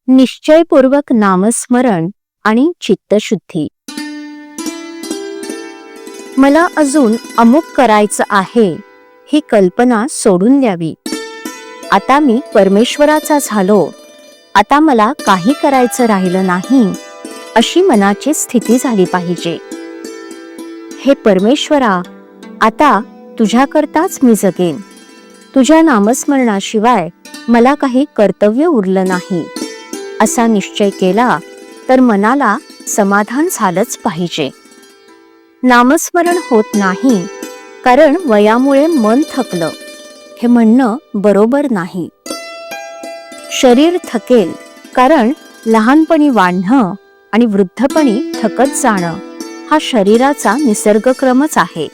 निश्चयपूर्वक नामस्मरण आणि चित्तशुद्धी. मला अजून अमुक करायचं आहे ही कल्पना सोडून द्यावी. आता मी परमेश्वराचा झालो, आता मला काही करायचं राहिलं नाही, अशी मनाची स्थिती झाली पाहिजे. हे परमेश्वरा, आता तुझ्याकरताच मी जगेन. तुझ्या नामस्मरणाशिवाय मला काही कर्तव्य उरलं नाही, असा निश्चय केला तर मनाला समाधान झालंच पाहिजे. नामस्मरण होत नाही कारण वयामुळे मन थकलं, हे म्हणणं बरोबर नाही. शरीर थकेल कारण लहानपणी वाढणं आणि वृद्धपणी थकत जाणं हा शरीराचा निसर्गक्रमच आहे.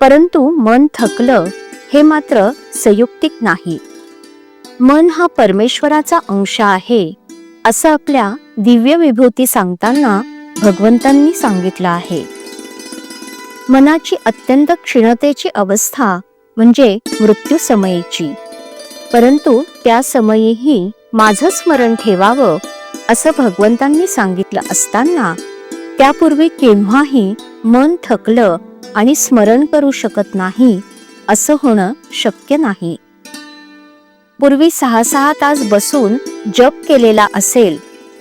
परंतु मन थकलं हे मात्र संयुक्तिक नाही. मन हा परमेश्वराचा अंश आहे, असं आपल्या दिव्य विभूती सांगताना भगवंतांनी सांगितलं आहे. मनाची अत्यंत क्षीणतेची अवस्था म्हणजे मृत्यू समयीची, परंतु त्या समयीही माझं स्मरण ठेवावं असं भगवंतांनी सांगितलं असताना त्यापूर्वी केव्हाही मन थकलं आणि स्मरण करू शकत नाही असं होणं शक्य नाही. पूर्वी 6-6 तास बसून जप केलेला असेल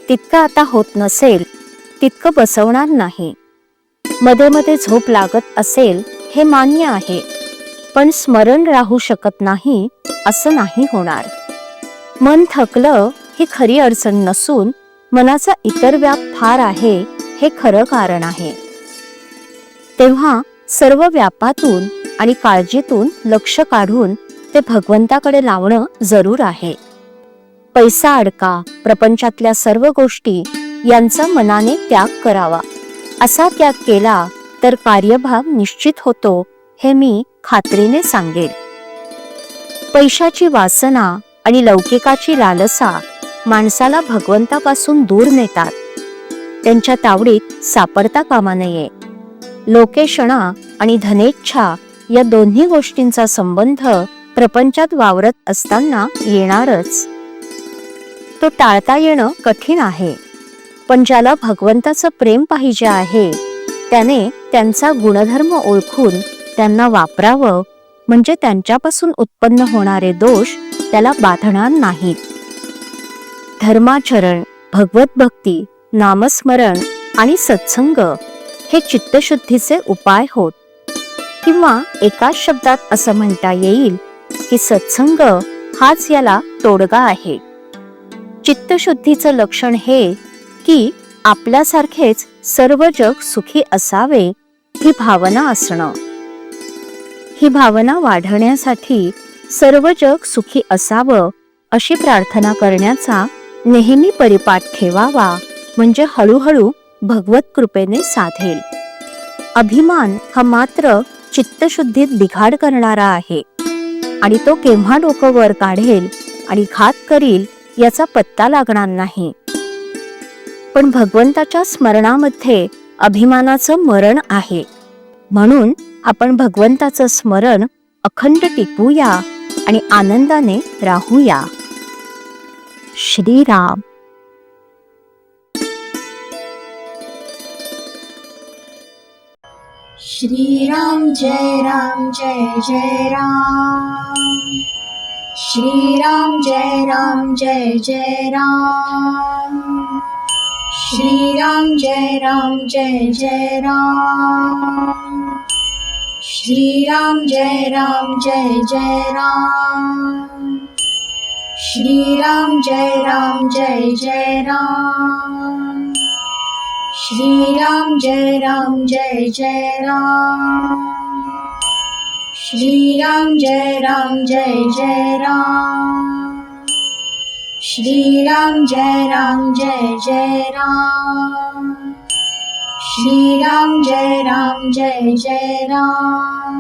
तितकं आता होत नसेल, तितकं बसवणार नाही. मध्ये मध्ये झोप लागत असेल हे मान्य आहे, पण स्मरण राहू शकत नाही असं नाही होणार. मन थकलं ही खरी अडचण नसून मनाचा इतर व्याप फार आहे हे खरं कारण आहे. तेव्हा सर्व व्यापातून आणि काळजीतून लक्ष काढून ते भगवंताकडे लावणं जरूर आहे. पैसा अडका, प्रपंचातल्या सर्व गोष्टी यांचा मनाने त्याग करावा. असा त्याग केला तर कार्यभाग निश्चित होतो, हे मी खात्रीने सांगेन. पैशाची वासना आणि लौकिकाची लालसा माणसाला भगवंतापासून दूर नेतात. त्यांच्या तावडीत सापडता कामा नये. लोकेशणा आणि धनेच्छा या दोन्ही गोष्टींचा संबंध प्रपंचात वावरत असताना येणारच. तो टाळता येणं कठीण आहे, पण ज्याला भगवंताचं प्रेम पाहिजे आहे त्याने त्यांचा गुणधर्म ओळखून त्यांना वापरावं, म्हणजे त्यांच्यापासून उत्पन्न होणारे दोष त्याला बाधणार नाहीत. धर्माचरण, भगवत भक्ती, नामस्मरण आणि सत्संग हे चित्तशुद्धीचे उपाय होत. किंवा एकाच शब्दात असं म्हणता येईल की सत्संग हाच याला तोडगा आहे. चित्तशुद्धीचं लक्षण हे की आपल्यासारखेच सर्व जग सुखी असावे ही भावना असणं. ही भावना वाढवण्यासाठी सर्व जग सुखी असावं अशी प्रार्थना करण्याचा नेहमी परिपाठ ठेवावा, म्हणजे हळूहळू भगवत कृपेने साधेल. अभिमान हा मात्र चित्तशुद्धीत बिघाड करणारा आहे आणि तो केव्हा डोकं वर काढेल आणि घात करील याचा पत्ता लागणार नाही. पण भगवंताच्या स्मरणामध्ये अभिमानाचं मरण आहे. म्हणून आपण भगवंताचं स्मरण अखंड टिकवूया आणि आनंदाने राहूया. श्रीराम. श्रीराम जय राम जय जय राम. श्रीराम जय राम जय जय राम. श्रीराम जय राम जय जय राम. श्रीराम जय राम जय जय राम. श्रीराम जय राम जय जय राम. श्रीराम जय राम जय जय राम. श्रीराम जय राम जय जय राम. श्रीराम जय राम जय जय राम. श्रीराम जय राम जय जय राम.